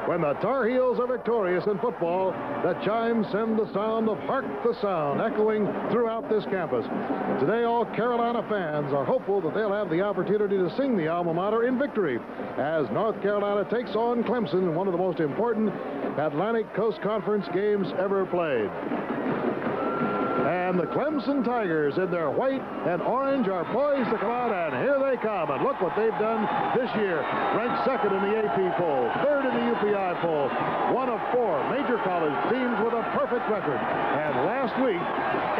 When the Tar Heels are victorious in football, the chimes send the sound of Hark the Sound echoing throughout this campus. Today, all Carolina fans are hopeful that they'll have the opportunity to sing the alma mater in victory as North Carolina takes on Clemson in one of the most important Atlantic Coast Conference games ever played. And the Clemson Tigers in their white and orange are poised to come out, and here they come. And look what they've done this year. Ranked second in the AP poll, third in the UPI poll, one of four major college teams with a perfect record. And last week,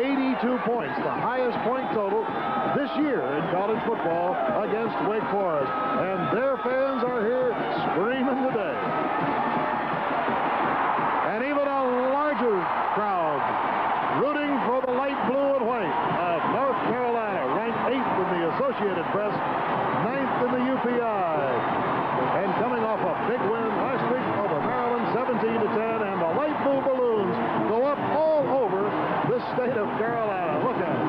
82 points, the highest point total this year in college football against Wake Forest. And their fans are here screaming today. And even a larger crowd rooting for the light blue and white of North Carolina, ranked 8th in the Associated Press, 9th in the UPI. And coming off a big win last week over Maryland, 17-10, and the light blue balloons go up all over the state of Carolina. Look at it.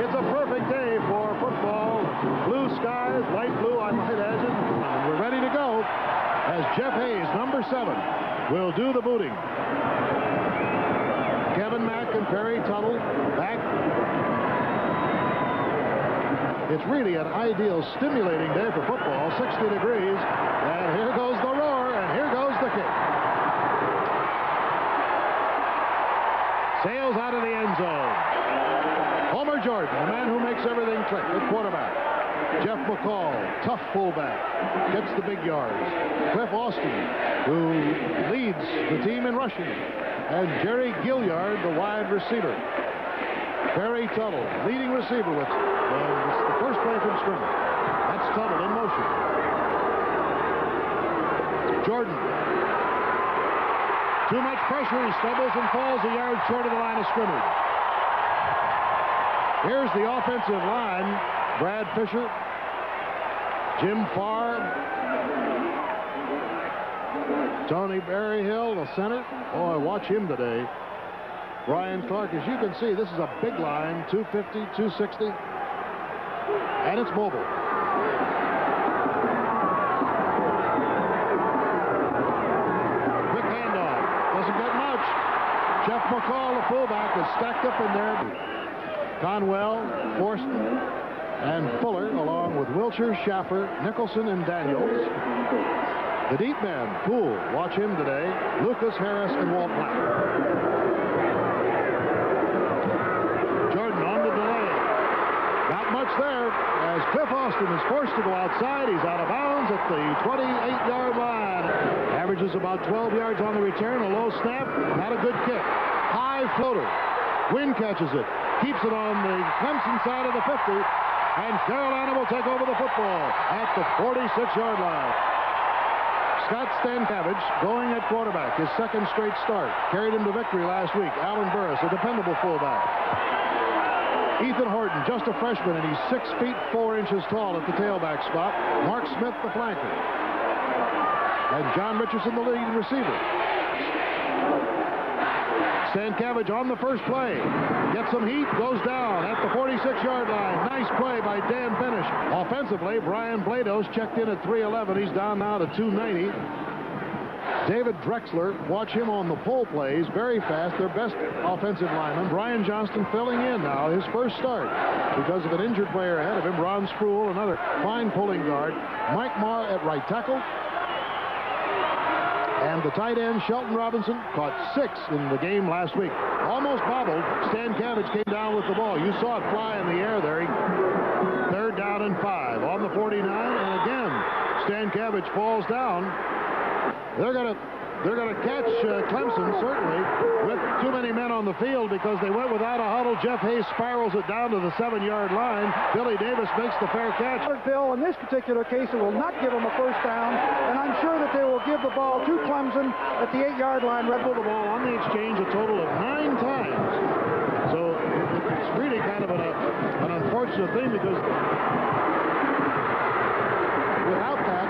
It's a perfect day for football. Blue skies, light blue, I might add it. And we're ready to go as Jeff Hayes, number 7, will do the booting. Kevin Mack and Perry Tuttle back. It's really an ideal, stimulating day for football, 60 degrees. And here goes the roar, and here goes the kick. Sails out of the end zone. Homer Jordan, the man who makes everything click, at quarterback. Jeff McCall, tough fullback, gets the big yards. Cliff Austin, who leads the team in rushing. And Jerry Gilliard, the wide receiver. Perry Tuttle, leading receiver with the first play from scrimmage. That's Tuttle in motion. Jordan. Too much pressure. He stumbles and falls a yard short of the line of scrimmage. Here's the offensive line. Brad Fisher, Jim Farr, Tony Berryhill, the center. Boy, watch him today. Brian Clark, as you can see, this is a big line, 250, 260, and it's mobile. Quick handoff. Doesn't get much. Jeff McCall, the fullback, is stacked up in there. Conwell, Forston, and Fuller, along with Wilshire, Schaffer, Nicholson, and Daniels. The deep man, Poole, watch him today. Lucas Harris and Walt Black. Jordan on the delay. Not much there as Cliff Austin is forced to go outside. He's out of bounds at the 28-yard line. Averages about 12 yards on the return. A low snap. Not a good kick. High floater. Wynn catches it. Keeps it on the Clemson side of the 50. And Carolina will take over the football at the 46-yard line. Scott Stankavich going at quarterback, his second straight start. Carried him to victory last week. Alan Burris, a dependable fullback. Ethan Horton, just a freshman, and he's 6 feet 4 inches tall at the tailback spot. Mark Smith, the flanker. And John Richardson, the leading receiver. Stankavich on the first play. Gets some heat, goes down at the 46-yard line. Nice play by Dan Benish. Offensively, Brian Blados checked in at 311. He's down now to 290. David Drexler, watch him on the pull plays, very fast. Their best offensive lineman. Brian Johnston filling in now, his first start because of an injured player ahead of him. Ron Spruill, another fine pulling guard. Mike Marr at right tackle. And the tight end, Shelton Robinson, caught 6 in the game last week. Almost bobbled. Stankavich came down with the ball. You saw it fly in the air there. Third down and 5 on the 49. And again, Stankavich falls down. They're going to catch Clemson, certainly, with too many men on the field because they went without a huddle. Jeff Hayes spirals it down to the 7-yard line. Billy Davis makes the fair catch. Bill, in this particular case, it will not give them a first down, and I'm sure that they will give the ball to Clemson at the 8-yard line. Red Bull the ball on the exchange a total of 9 times. So it's really kind of an unfortunate thing because without that,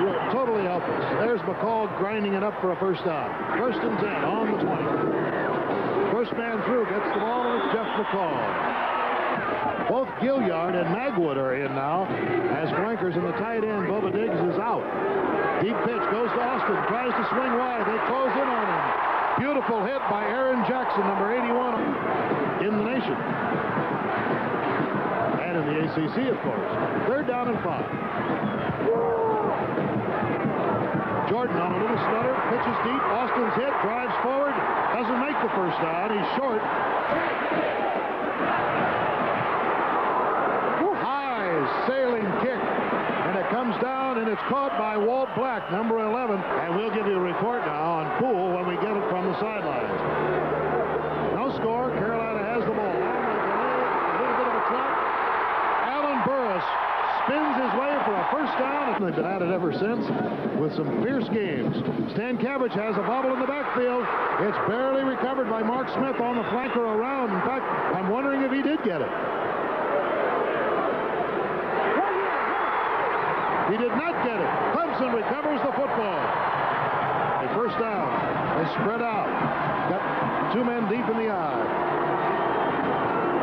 you're totally helpless. There's McCall grinding it up for a first down. First and 10 on the 20. First man through gets the ball, and it's Jeff McCall. Both Gilliard and Magwood are in now as flankers, and the tight end, Bubba Diggs, is out. Deep pitch goes to Austin. Tries to swing wide. They close in on him. Beautiful hit by Aaron Jackson, number 81 in the nation. And in the ACC, of course. 3rd down and 5. Jordan on a little stutter. Pitches deep. Austin's hit. Drives forward. Doesn't make the first down. He's short. Sailing kick, and it comes down, and it's caught by Walt Black, number 11, and we'll give you a report now on Poole when we get it from the sidelines. No score. Carolina has the ball. A little bit of a trap. Alan Burris spins his way for a first down, and they've been at it ever since with some fierce games. Stan Cabbage has a bobble in the backfield. It's barely recovered by Mark Smith on the flanker around. In fact, I'm wondering if he did get it. He did not get it. Clemson recovers the football. A first down. They spread out. Got 2 men deep in the eye.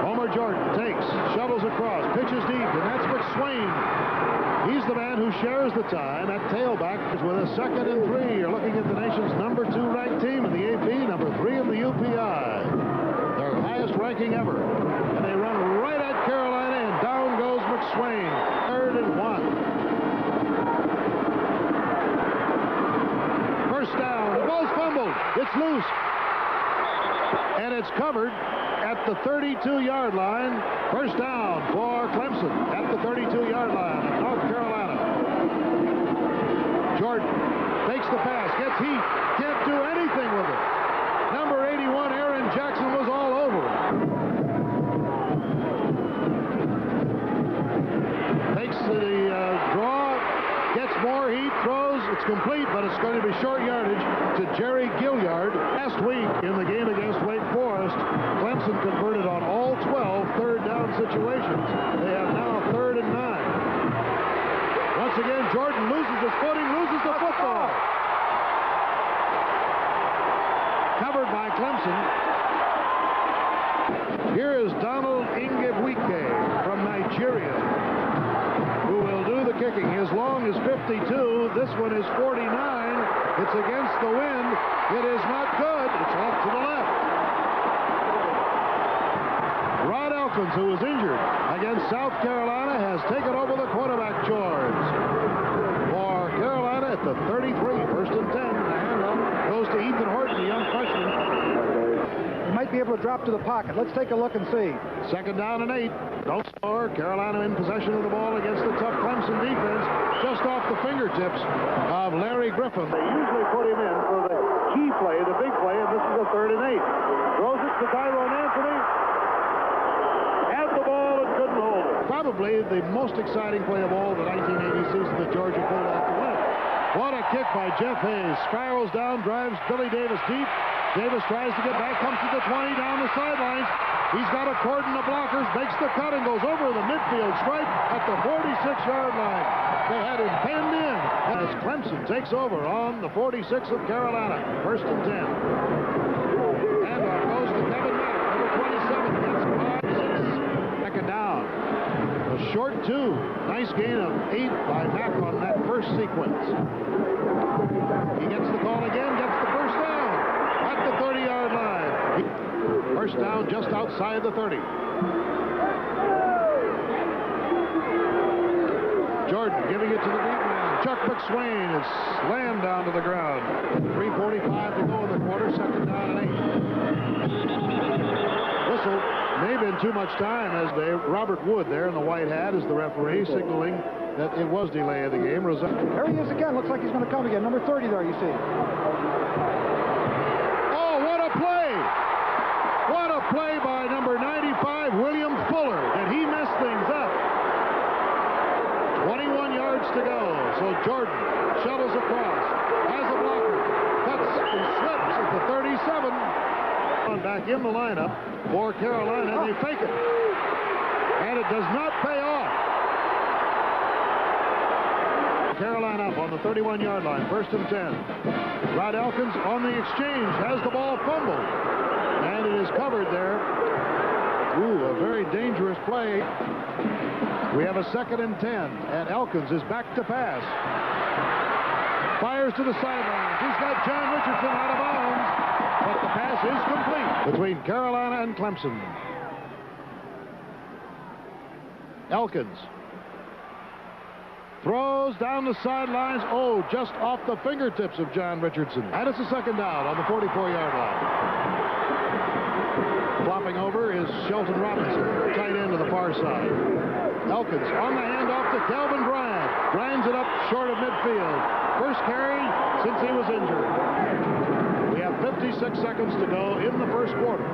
Homer Jordan takes, shovels across, pitches deep, and that's McSwain. He's the man who shares the time at tailback with a 2nd and 3. You're looking at the nation's number 2 ranked team in the AP, number 3 in the UPI. Their highest ranking ever. And they run right at Carolina, and down goes McSwain. 3rd and 1. Down. The ball's fumbled. It's loose. And it's covered at the 32-yard line. First down for Clemson at the 32-yard line of North Carolina. Jordan takes the pass, gets heat, can't do anything with it. Number 81, Aaron Jackson, was all over him. Takes the draw. Gets more heat, throws, it's complete, but it's going to be short yardage to Jerry Gilliard. Last week in the game against Wake Forest, Clemson converted on all 12 third down situations. They have now 3rd and 9. Once again, Jordan loses his footing, loses the football. Covered by Clemson. Here is Donald Ingewike from Nigeria, who will do the kicking. His long is 52. This one is 49. It's against the wind. It is not good. It's off to the left. Rod Elkins, who was injured against South Carolina, has taken over the quarterback chores for Carolina at the 33. 1st and 10. The handoff goes to Ethan Horton, the young freshman. He might be able to drop to the pocket. Let's take a look and see. 2nd down and 8. No score. Carolina in possession of the ball against the tough Clemson defense, just off the fingertips of Larry Griffin. They usually put him in for the key play, the big play, and this is a 3rd and 8. Throws it to Tyrone Anthony. Had the ball and couldn't hold it. Probably the most exciting play of all the 1980 season that Georgia pulled off to win. What a kick by Jeff Hayes. Spirals down, drives Billy Davis deep. Davis tries to get back, comes to the 20, down the sidelines. He's got a cordon of blockers, makes the cut, and goes over the midfield stripe at the 46-yard line. They had him penned in as Clemson takes over on the 46 of Carolina. 1st and 10. Handoff goes to Kevin Mack, number 27. Gets 5-6. 2nd down. A short 2. Nice gain of 8 by Mack on that first sequence. He gets the call again, gets the first down at the 30-yard line. First down just outside the 30. Jordan giving it to the deep man. Chuck McSwain is slammed down to the ground. 3:45 to go in the quarter. 2nd down and 8. Whistle. May have been too much time as Robert Wood there in the white hat is the referee, signaling that it was delay of the game. There he is again. Looks like he's going to come again. Number 30 there, you see. Oh, what a play! What a play by number 95, William Fuller. Did he mess things up? 21 yards to go. So Jordan shuttles across, has a blocker, cuts and slips at the 37. Back in the lineup for Carolina, and they fake it. And it does not pay off. Carolina up on the 31-yard line, 1st and 10. Rod Elkins on the exchange has the ball fumbled. And it is covered there. Ooh, a very dangerous play. We have a 2nd and 10, and Elkins is back to pass. fires to the sidelines. He's got John Richardson out of bounds, but the pass is complete between Carolina and Clemson. Elkins throws down the sidelines. Oh, just off the fingertips of John Richardson. And it's a second down on the 44-yard line. Flopping over is Shelton Robinson, tight end to the far side. Elkins on the handoff to Calvin Bryant. Grinds it up short of midfield. First carry since he was injured. We have 56 seconds to go in the first quarter.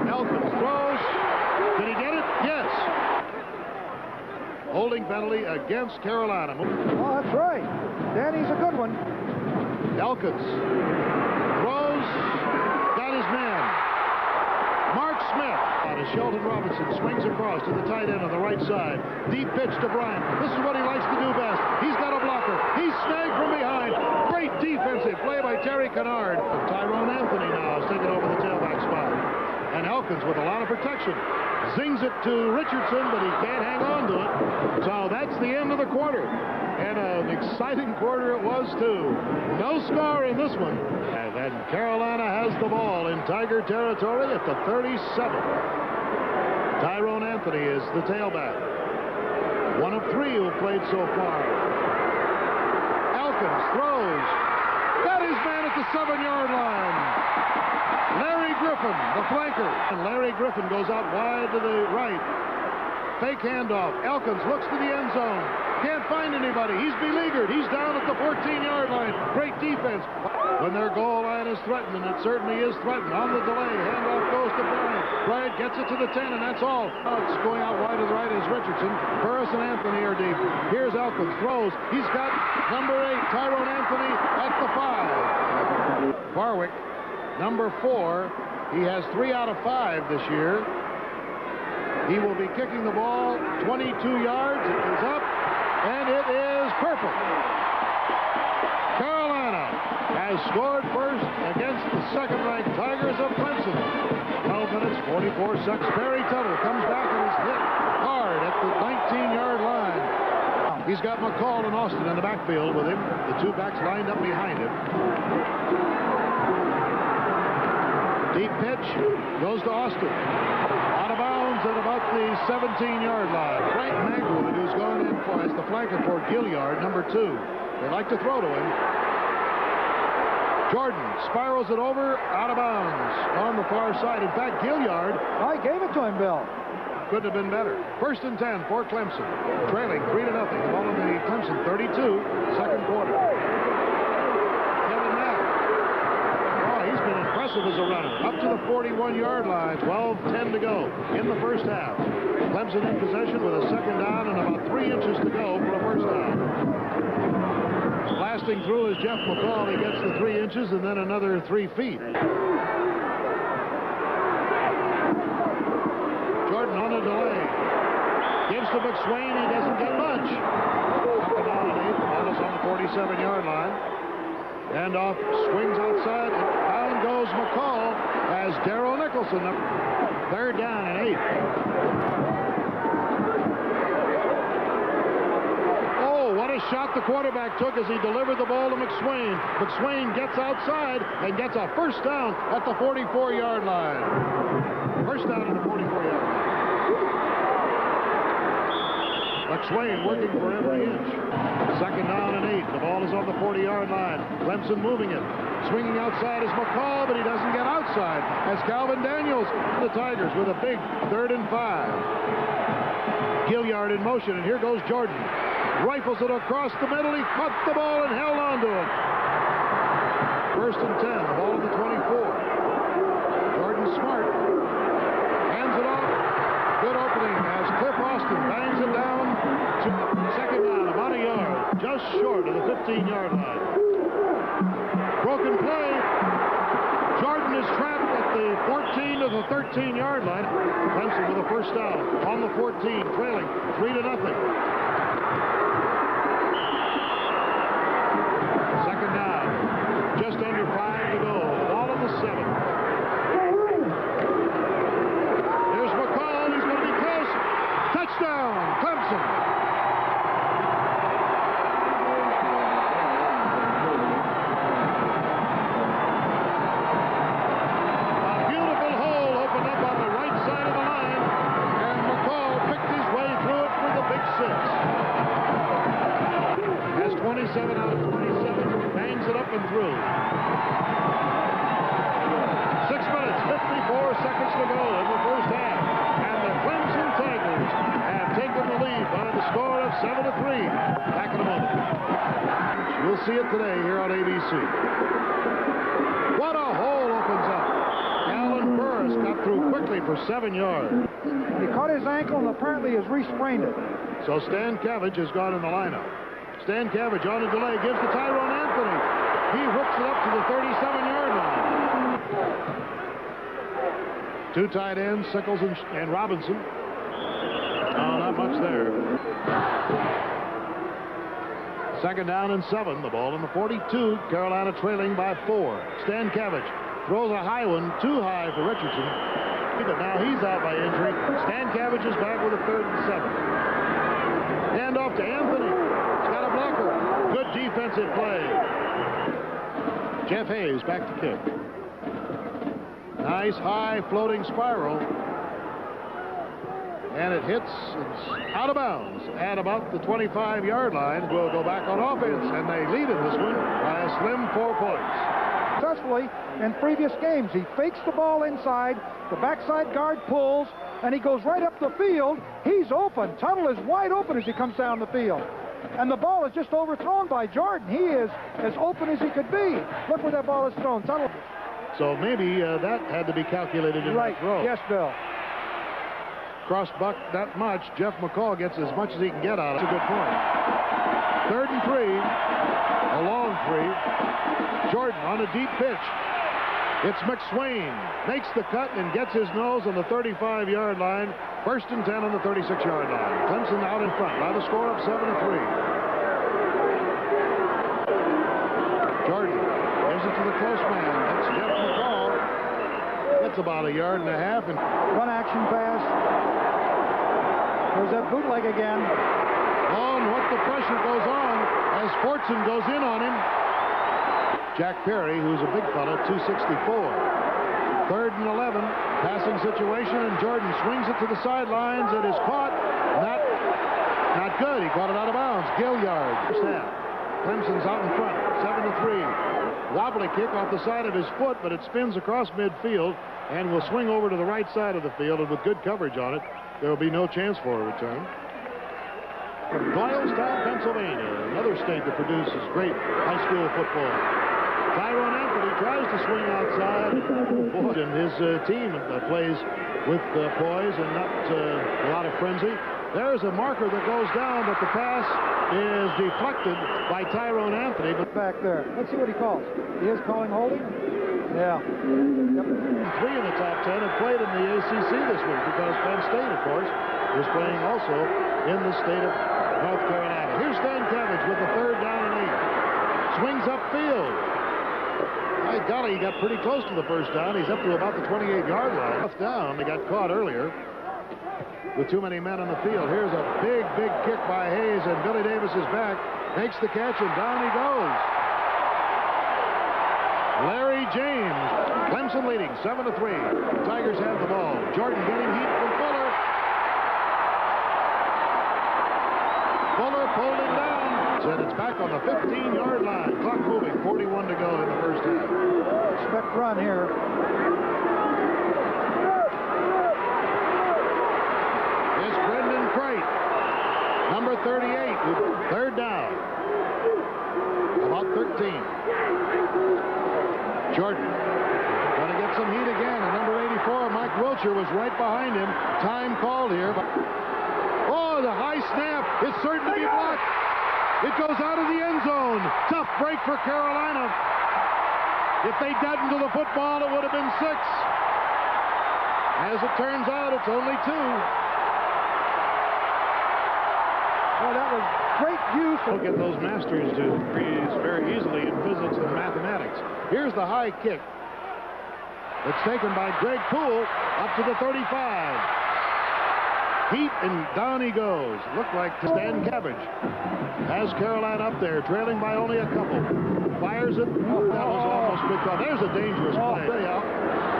Elkins throws. Did he get it? Yes. Holding penalty against Carolina. Oh, that's right. Danny's a good one. Elkins throws. Got his man. Mark Smith. As Shelton Robinson swings across to the tight end on the right side. Deep pitch to Bryant. This is what he likes to do best. He's got a blocker. He's snagged from behind. Great defensive play by Terry Kennard. Tyrone Anthony now is taking over the tailback spot. And Elkins with a lot of protection. Zings it to Richardson, but he can't hang on to it. So that's the end of the quarter. And an exciting quarter it was, too. No score in this one. And then Carolina has the ball in Tiger territory at the 37. Tyrone Anthony is the tailback. One of three who played so far. Elkins throws. Got his man at the 7-yard line. Larry Griffin, the flanker. And Larry Griffin goes out wide to the right. Fake handoff. Elkins looks to the end zone. Can't find anybody. He's beleaguered. He's down at the 14-yard line. Great defense. When their goal line is threatened, and it certainly is threatened. On the delay, handoff goes to Bryant. Bryant gets it to the 10, and that's all. It's going out wide to the right is Richardson. Burris and Anthony are deep. Here's Elkins. Throws. He's got number 8, Tyrone Anthony, at the 5. Barwick, number 4. He has 3 out of 5 this year. He will be kicking the ball 22 yards. It is up, and it is perfect. Carolina has scored first against the second-ranked Tigers of Clemson. 12 minutes, 44 seconds. Barry Tuttle comes back and is hit hard at the 19-yard line. He's got McCall and Austin in the backfield with him. The two backs lined up behind him. Deep pitch goes to Austin. Out of bounds at about the 17-yard line. Frank Magwood, who's gone in for as the flanker for Gilliard, number 2. They like to throw to him. Jordan spirals it over, out of bounds on the far side. In fact, Gilliard, I gave it to him, Bill. couldn't have been better. First and 10 for Clemson. Trailing 3-0. The ball in the Clemson 32, second quarter. Kevin Mack. Oh, he's been impressive as a runner. Up to the 41-yard line. 12-10 to go in the first half. Clemson in possession with a second down and about 3 inches to go for a first down. Blasting through is Jeff McCall. He gets the 3 inches and then another 3 feet. Jordan on a delay. Gives to McSwain. He doesn't get much. Up and down and 8. The ball is on the 47-yard line. Handoff swings outside. And down goes McCall as Darrell Nicholson up. Third down and 8. Oh, what a shot the quarterback took as he delivered the ball to McSwain. McSwain gets outside and gets a first down at the 44-yard line. First down at the 44-yard line. McSwain working for every inch. Second down and 8. The ball is on the 40-yard line. Clemson moving it. Swinging outside is McCall, but he doesn't get outside as Calvin Daniels, the Tigers, with a big 3rd and 5. Gilliard in motion, and here goes Jordan. Rifles it across the middle. He caught the ball and held on to it. First and 10. The ball at the 24. Jordan smart. Hands it off. Good opening as Cliff Austin bangs it down to second down, about a yard, just short of the 15-yard line. Broken play. Jordan is trapped at the 14 to the 13-yard line. Clemson with a first down on the 14, trailing 3-0. Second down, just under 5 to go. Ball at the 7. Here's McCall. He's going to be close. Touchdown, Clemson. 27 out of 27. Bangs it up and through. 6 minutes, 54 seconds to go in the first half. And the Clemson Tigers have taken the lead by the score of 7-3. Back in a moment. We'll see it today here on ABC. What a hole opens up. Alan Burris got through quickly for 7 yards. He caught his ankle and apparently has re-sprained it. So Stan Cabbage has gone in the lineup. Stan Cabbage on a delay gives to Tyrone Anthony. He hooks it up to the 37-yard line. 2 tight ends, Sickles and Robinson. Oh, not much there. 2nd down and 7. The ball in the 42. Carolina trailing by 4. Stan Cabbage throws a high one, too high for Richardson. But now he's out by injury. Stan Cabbage is back with a 3rd and 7. Hand off to Anthony. He's got a blocker. Good defensive play. Jeff Hayes back to kick. Nice high floating spiral. And it hits, it's out of bounds at about the 25-yard line. Will go back on offense, and they lead in this one by a slim 4 points. Successfully in previous games, he fakes the ball inside, the backside guard pulls, and he goes right up the field. He's open. Tuttle is wide open as he comes down the field. And the ball is just overthrown by Jordan. He is as open as he could be. Look where that ball is thrown. Tuttle. So maybe that had to be calculated in that throw. Yes, Bill. Cross buck that much. Jeff McCall gets as much as he can get out of it. That's a good point. 3rd and 3. A long 3. Jordan on a deep pitch. It's McSwain. Makes the cut and gets his nose on the 35-yard line. 1st and 10 on the 36-yard line. Clemson out in front by the score of 7-3. Jordan gives it to the close man. That's Jeff McCall. That's about 1.5 yards. And one action pass. There's that bootleg again. Oh, and what the pressure goes on as Fortson goes in on him. Jack Perry, who's a big fella, 264. 3rd and 11. Passing situation, and Jordan swings it to the sidelines. It is caught. Not good. He caught it out of bounds. Gilliard. Snap. Clemson's out in front. 7-3. Wobbly kick off the side of his foot, but it spins across midfield and will swing over to the right side of the field, and with good coverage on it, there will be no chance for a return. From Doylestown, Pennsylvania, another state that produces great high school football. Tyrone Anthony tries to swing outside. And his team plays with poise and not a lot of frenzy. There's a marker that goes down, but the pass is deflected by Tyrone Anthony. But back there. Let's see what he calls. He is calling holding? Yeah. Yep. 3 in the top 10 have played in the ACC this week because Penn State, of course, is playing also in the state of North Carolina. Here's Stan Cabbage with the 3rd down and 8. Swings upfield. My golly, he got pretty close to the 1st down. He's up to about the 28-yard line. Left down. They got caught earlier with too many men on the field. Here's a big kick by Hayes, and Billy Davis is back. Makes the catch, and down he goes. Larry James. Clemson leading 7-3. The Tigers have the ball. Jordan getting heat from Fuller. Fuller pulled it down. And it's back on the 15-yard line. Clock moving. 41 to go in the first half. Expect run here. It's Brendan Crate. Number 38. 3rd down. About 13. Jordan going to get some heat again. And number 84, Mike Wiltshire, was right behind him. Time called here. But oh, the high snap is certain to be blocked. It goes out of the end zone. Tough break for Carolina. If they'd gotten to the football, it would have been 6. As it turns out, it's only 2. Well, that was great use. Look at those masters do freeze very easily in physics and mathematics. Here's the high kick. It's taken by Greg Poole up to the 35. Heat, and down he goes. Looked like Stan Cabbage has Carolina up there, trailing by only a couple. Fires it. Oh, that was almost picked off. There's a dangerous play. Anyhow,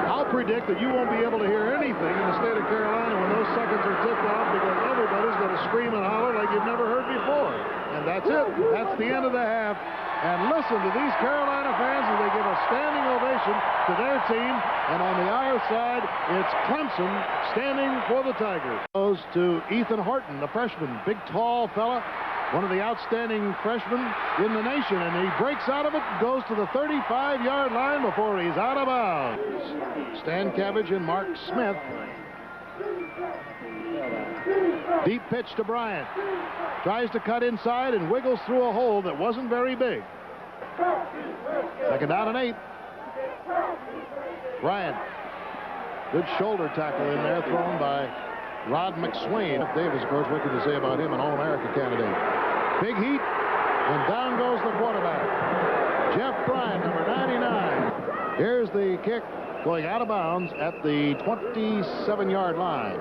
I'll predict that you won't be able to hear anything in the state of Carolina when those seconds are tipped off, because everybody's going to scream and holler like you've never heard before. And that's it. That's the end of the half. And listen to these Carolina fans as they give a standing ovation to their team. And on the other side, it's Clemson standing for the Tigers. Goes to Ethan Horton, the freshman, big, tall fella, one of the outstanding freshmen in the nation. And he breaks out of it and goes to the 35-yard line before he's out of bounds. Stan Cabbage and Mark Smith. Deep pitch to Bryant. Tries to cut inside and wiggles through a hole that wasn't very big. Second down and 8. Bryant. Good shoulder tackle in there thrown by Rod McSwain. Davis, of course, what can you say about him? An All-America candidate. Big heat, and down goes the quarterback. Jeff Bryant, number 99. Here's the kick going out of bounds at the 27-yard line.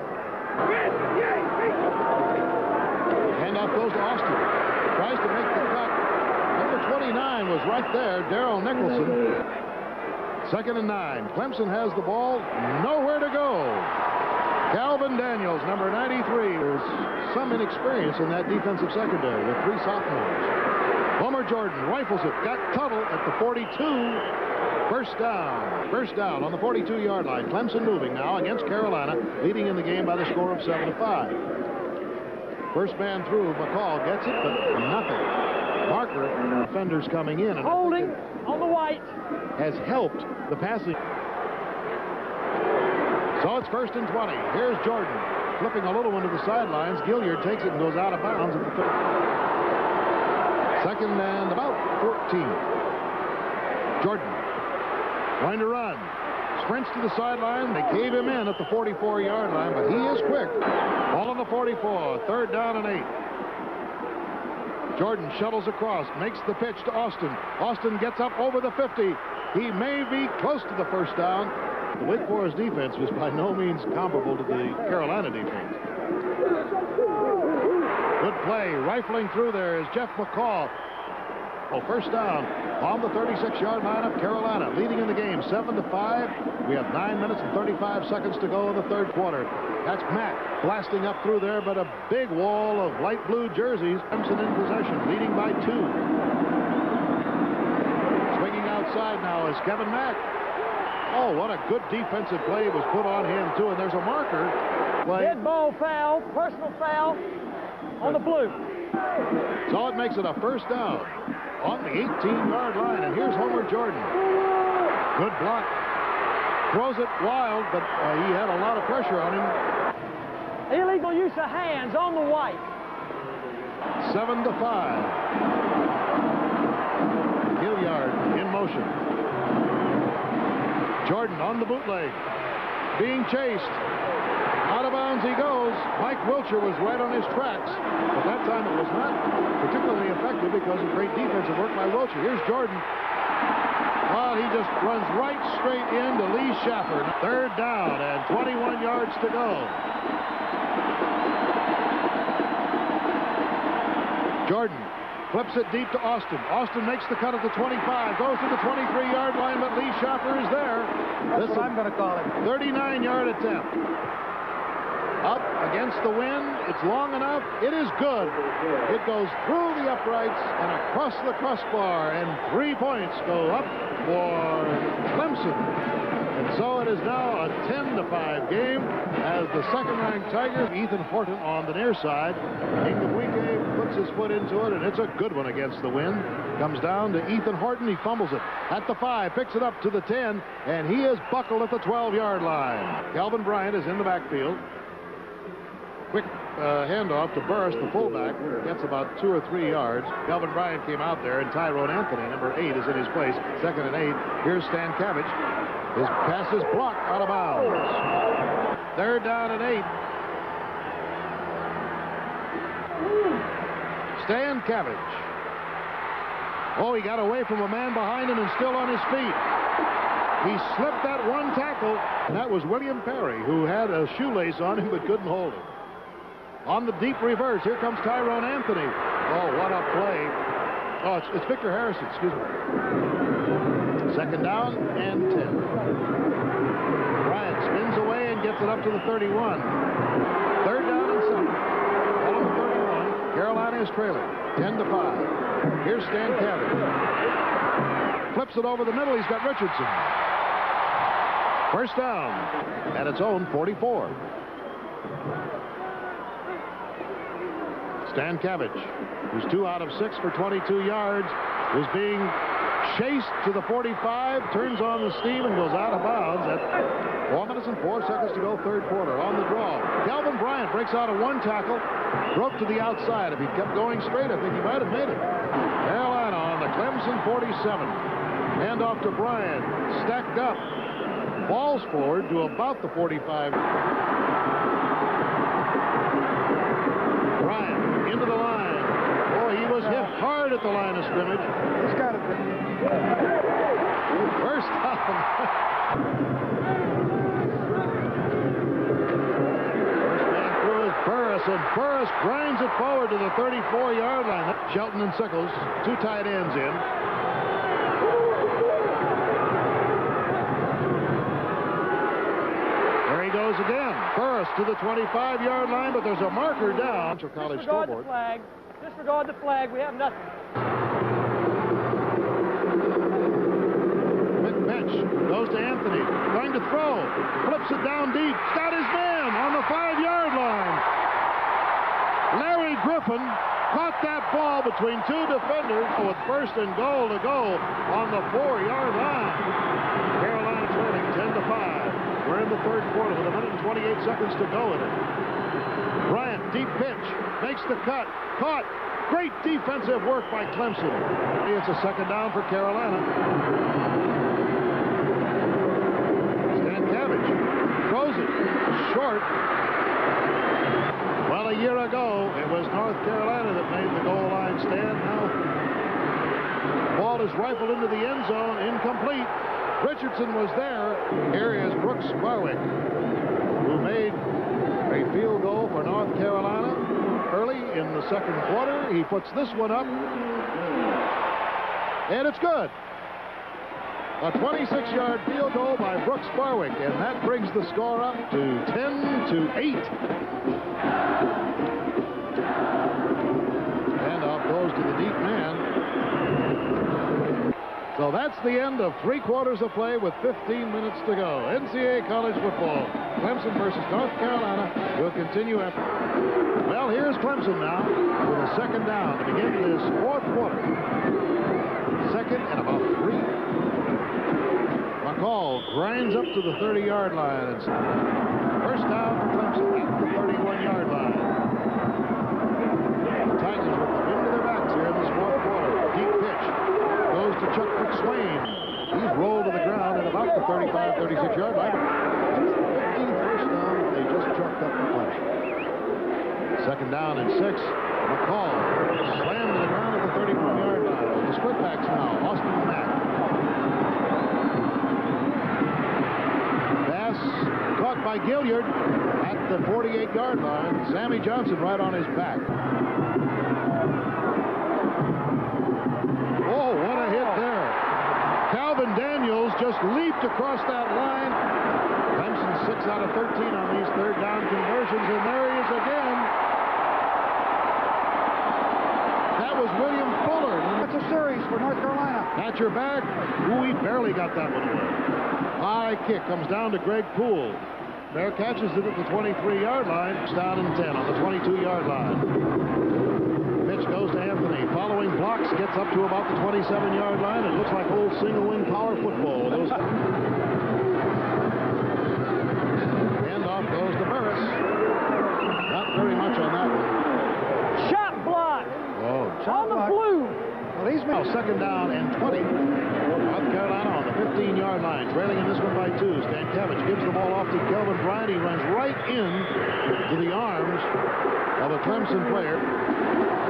Handoff goes to Austin. Tries to make the cut. Number 29 was right there, Darrell Nicholson. Second and 9. Clemson has the ball. Nowhere to go. Calvin Daniels, number 93. There's some inexperience in that defensive secondary with 3 sophomores. Homer Jordan rifles it. Got Tuttle at the 42. First down. First down on the 42-yard line. Clemson moving now against Carolina, leading in the game by the score of 7-5. First man through. McCall gets it, but nothing. Marker, defenders coming in. And holding on the white. Has helped the passing. So it's first and 20. Here's Jordan flipping a little one to the sidelines. Gilliard takes it and goes out of bounds at the 30. Second and about 14. Jordan going to run. Sprints to the sideline. They cave him in at the 44-yard line, but he is quick. Ball on the 44. Third down and 8. Jordan shuttles across, makes the pitch to Austin. Austin gets up over the 50. He may be close to the first down. The Wake Forest defense was by no means comparable to the Carolina defense. Good play. Rifling through there is Jeff McCall. Well, first down on the 36-yard line of Carolina, leading in the game 7-5. We have 9 minutes and 35 seconds to go in the third quarter. That's Mack blasting up through there, but a big wall of light blue jerseys. Clemson in possession, leading by 2. Swinging outside now is Kevin Mack. Oh, what a good defensive play was put on him, too. And there's a marker. Dead ball foul, personal foul on the blue. So it makes it a first down on the 18-yard line. And here's Homer Jordan. Good block. Throws it wild, but he had a lot of pressure on him. Illegal use of hands on the white. 7-5. Gilliard in motion. Jordan on the bootleg. Being chased. Out of bounds he goes. Mike Wilcher was right on his tracks. But that time it was not particularly effective because of great defensive work by Wilcher. Here's Jordan. Well, he just runs right straight into Lee Schaffer. Third down and 21 yards to go. Jordan flips it deep to Austin. Austin makes the cut at the 25. Goes to the 23-yard line, but Lee Schaffer is there. That's what I'm going to call it. 39-yard attempt. Up against the wind. It's long enough. It is good. It goes through the uprights and across the crossbar, and 3 points go up for Clemson. And so it is now a 10-5 game as the second-ranked Tigers, Ethan Horton on the near side. Ingabwike puts his foot into it, and it's a good one against the wind. Comes down to Ethan Horton. He fumbles it at the 5, picks it up to the 10, and he is buckled at the 12-yard line. Calvin Bryant is in the backfield. Quick handoff to Burris, the fullback. Gets about 2 or 3 yards. Calvin Bryant came out there, and Tyrone Anthony, number 8, is in his place. Second and 8. Here's Stan Cabbage. His pass is blocked out of bounds. Third down and 8. Stan Cabbage. Oh, he got away from a man behind him and still on his feet. He slipped that one tackle, and that was William Perry, who had a shoelace on him but couldn't hold it. On the deep reverse, here comes Tyrone Anthony. Oh, what a play. Oh, it's Victor Harrison, excuse me. Second down and 10. Bryant spins away and gets it up to the 31. Third down and 7. Ball on the 31. Carolina is trailing 10-5. Here's Stan Cavitt. Flips it over the middle. He's got Richardson. First down at its own 44. Stan Cavitt, who's 2 out of 6 for 22 yards, is being chased to the 45, turns on the steam, and goes out of bounds at 4 minutes and 4 seconds to go, third quarter. On the draw, Calvin Bryant breaks out of 1 tackle, broke to the outside. If he kept going straight, I think he might have made it. Carolina on the Clemson 47. Hand off to Bryant, stacked up, falls forward to about the 45. Bryant into the line. Boy, he was hit hard at the line of scrimmage. He's got it. First down. First man through is Burris, and Burris grinds it forward to the 34-yard line. Shelton and Sickles, 2 tight ends in. There he goes again. Burris to the 25-yard line, but there's a marker down. College Disregard scoreboard. the flag. Disregard the flag. We have nothing. Bench goes to Anthony, going to throw, flips it down deep, got his man on the 5-yard line. Larry Griffin caught that ball between 2 defenders with first and goal to go on the 4-yard line. Carolina trailing 10-5. We're in the third quarter with 1 minute and 28 seconds to go in it. Bryant, deep pitch, makes the cut, caught. Great defensive work by Clemson. It's a second down for Carolina. Throws it short. Well, a year ago, it was North Carolina that made the goal line stand. Now, ball is rifled into the end zone, incomplete. Richardson was there. Here is Brooks Barwick, who made a field goal for North Carolina early in the second quarter. He puts this one up, and it's good. A 26-yard field goal by Brooks Barwick, and that brings the score up to 10-8. Handoff goes to the deep man. So that's the end of 3 quarters of play with 15 minutes to go. NCAA college football. Clemson versus North Carolina will continue after. Well, here's Clemson now with a second down to begin this fourth quarter. Second and about 3. McCall grinds up to the 30-yard line. It's first down for Clemson at the 31-yard line. The Tigers with the wind to their backs here in this fourth quarter. Deep pitch goes to Chuck McSwain. He's rolled to the ground at about the 35, 36-yard line. That's the 15th first down that they just chalked up for Clemson. Second down and 6. McCall slammed to the ground at the 34-yard line. The split backs now. Austin Mack. Caught by Gilliard at the 48-yard line. Sammy Johnson right on his back. Oh, what a hit there. Calvin Daniels just leaped across that line. Clemson 6 out of 13 on these third down conversions, and there he is again. That was William Fuller. That's a series for North Carolina. Got your back. Ooh, he barely got that one away. High kick comes down to Greg Poole. Bear catches it at the 23-yard line. It's down and 10 on the 22-yard line. Pitch goes to Anthony. Following blocks, gets up to about the 27-yard line. It looks like old single-wing power football. Handoff goes to Burris. Not very much on that one. Shot block. Oh, On the blue. Well, he's now second down and 20. North Carolina on the 15-yard line, trailing in this one by 2. Stan Cavitt gives the ball off to Kelvin Bryant. He runs right in to the arms of a Clemson player.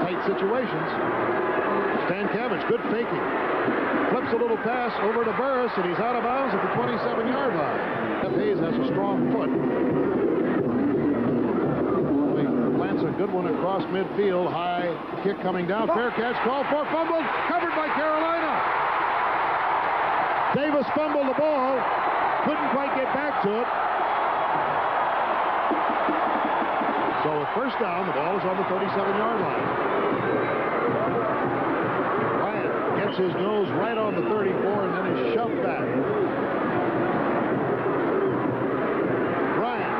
Tight situations. Stan Cavitt, good faking. Flips a little pass over to Burris, and he's out of bounds at the 27-yard line. Jeff Hayes has a strong foot. He plants a good one across midfield. High kick coming down. Fair catch, called for, fumbled, covered by Carolina. Davis fumbled the ball, couldn't quite get back to it. So with first down, the ball is on the 37-yard line. gets his nose right on the 34 and then is shoved back. Bryant,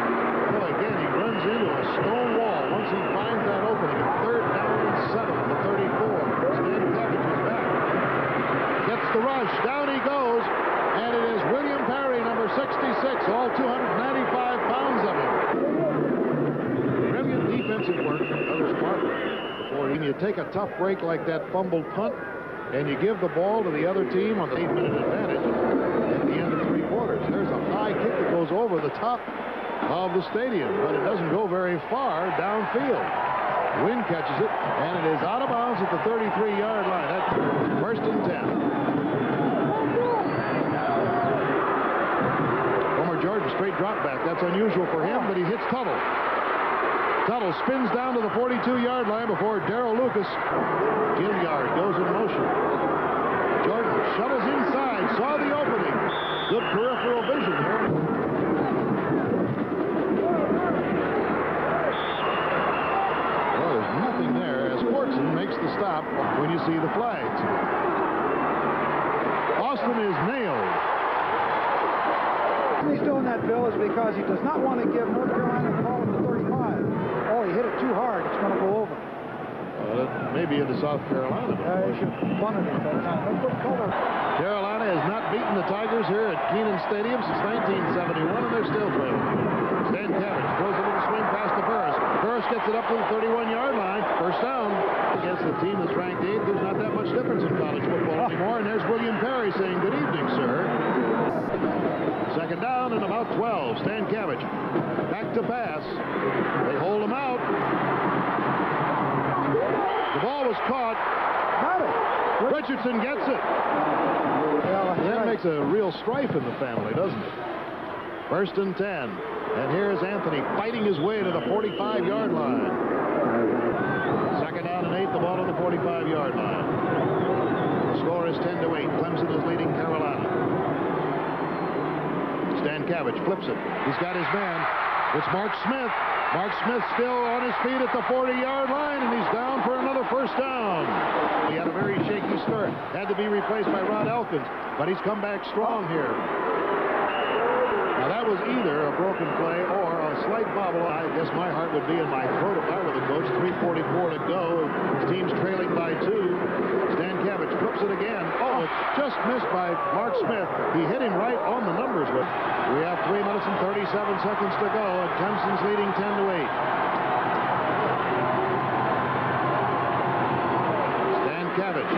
well, again, he runs into a stone wall once he finds that opening. 3rd down and 7, the 34. Stan Cabbage is back. Gets the rush. Down he goes. And it is William Perry, number 66, all 295 pounds of him. Brilliant defensive work. Another smart before you take a tough break like that fumbled punt, and you give the ball to the other team on the 8-minute advantage at the end of 3 quarters. There's a high kick that goes over the top of the stadium, but it doesn't go very far downfield. Wind catches it, and it is out of bounds at the 33-yard line. That's 1st and 10. Jordan, straight drop back. That's unusual for him, but he hits Huddle. Huddle spins down to the 42-yard line before Darrell Lucas. Gilliard goes in motion. Jordan shuttles inside, saw the opening. Good peripheral vision here. Well, there's nothing there as Fortson makes the stop when you see the flags. Austin is nailed. He's doing that, Bill, is because he does not want to give North Carolina the ball at the 35. Oh, he hit it too hard. It's going to go over. Maybe into South Carolina. He should punt it. Carolina has not beaten the Tigers here at Kenan Stadium since 1971, and they're still trailing. Stan Cabbage throws a little swing pass to Burris. Burris gets it up to the 31-yard line. 1st down against the team that's ranked 8th. There's not that much difference in college football anymore. And there's William Perry saying, "Good evening, sir." 2nd down and about 12. Stan Cabbage back to pass. They hold him out. The ball was caught. Got it. Richardson gets it. That makes a real strife in the family, doesn't it? 1st and 10. And here's Anthony fighting his way to the 45-yard line. 2nd down and 8. The ball to the 45-yard line. The score is 10-8. Clemson is leading Carolina. Stan Cabbage flips it. He's got his man. It's Mark Smith. Mark Smith still on his feet at the 40-yard line, and he's down for another 1st down. He had a very shaky start. Had to be replaced by Rod Elkins, but he's come back strong here. Now, that was either a broken play or a slight bobble. I guess my heart would be in my throat if I were the coach. 3:44 to go. His team's trailing by 2. Stan Cabbage flips it again. Oh, it's just missed by Mark Smith. He hit him right on the numbers. But we have 3 minutes and 37 seconds to go, and Clemson's leading 10-8. Stan Cabbage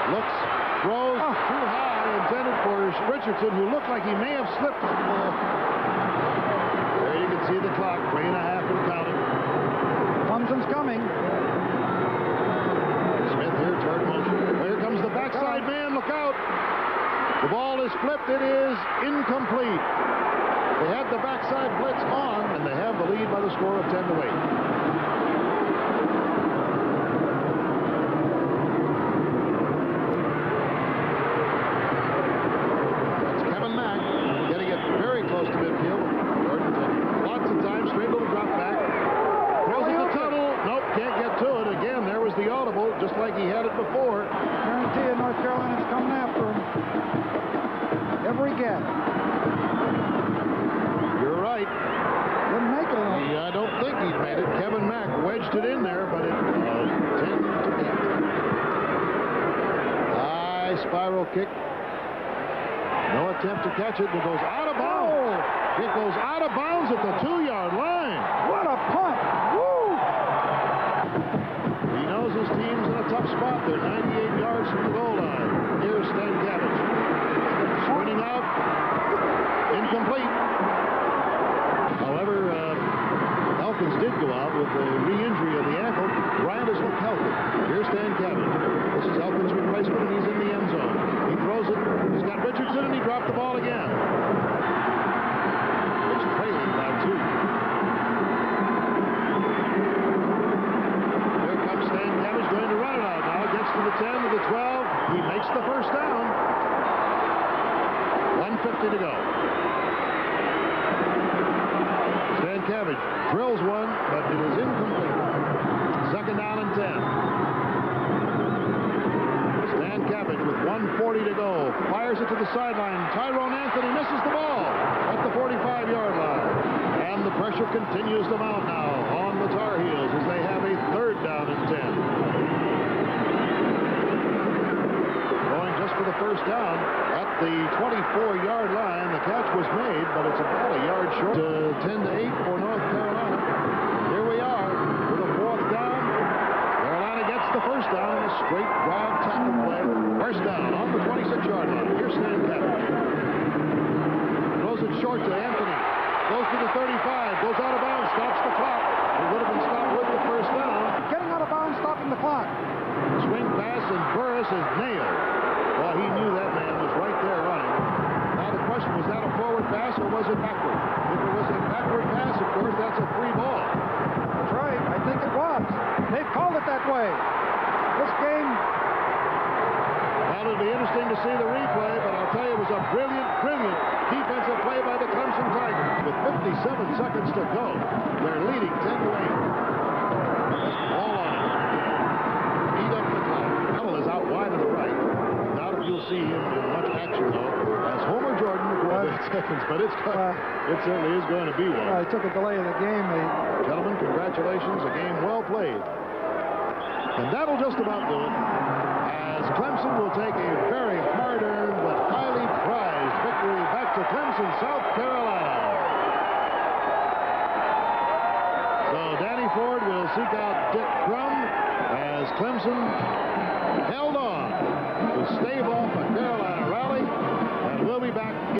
looks, throws too high, intended for Richardson, who looked like he may have slipped. There you can see the clock, 3.5 and counting. Clemson's coming. Smith here, turn motion. Here comes the backside man. Look out. The ball is flipped. It is incomplete. They had the backside blitz on, and they have the lead by the score of 10-8. That's Kevin Mack getting it very close to midfield. Lots of time, straight little drop back. Throws it to Tuttle. Nope, can't get to it. Again, there was the audible, just like he had it before. Guarantee you North Carolina's coming after him. Every gap. You're right. Didn't make it. I don't think he made it. Kevin Mack wedged it in there, but it was 10-8. High spiral kick. No attempt to catch it. It goes out of bounds. It goes out of bounds at the 2-yard line. What a punt. Woo! He knows his team's in a tough spot. They're 98 yards from the goal line. Here's Stan Cabbage. Sprinting out. Incomplete. However, Elkins did go out with a re-injury of the ankle. Bryant has looked healthy. Here's Stan Cabbage. This is Elkins' replacement, and he's in the end zone. He throws it. He's got Richardson, and he dropped the ball again. It's trailing by 2. Here comes Stan Cabbage going to run it out now. Gets to the 10, to the 12. He makes the 1st down. 1:50 to go. Stan Cabbage drills one, but it is incomplete. 2nd down and 10. it to the sideline. Tyrone Anthony misses the ball at the 45-yard line. And the pressure continues to mount now on the Tar Heels as they have a 3rd down and 10. Going just for the 1st down at the 24-yard line. The catch was made, but it's about a yard short. 10-8 for North Carolina. Here we are with a 4th down. Carolina gets the 1st down. A straight drive tackle play. 1st down on the 26-yard line. Here's Stan Cabbage. Throws it short to Anthony. Goes to the 35. Goes out of bounds. Stops the clock. It would have been stopped with the 1st down. Getting out of bounds, stopping the clock. Swing pass, and Burris is nailed. Well, he knew that man was right there running. Now the question, was that a forward pass or was it backward? If it was a backward pass, of course, that's a free ball. That's right. I think it was. They've called it that way. This game... Well, it'll be interesting to see the replay, but I'll tell you, it was a brilliant, brilliant defensive play by the Clemson Tigers. With 57 seconds to go, they're leading 10-8. Ball on it. Eat up the clock. Huddle is out wide to the right. Not if you'll see him in much action, though, as Homer Jordan recorded seconds, but it certainly is going to be one. I took a delay of the game. Gentlemen, congratulations. A game well played. And that'll just about do it, as Clemson will take a very hard-earned but highly prized victory back to Clemson, South Carolina. So Danny Ford will seek out Dick Crum as Clemson held on to stave off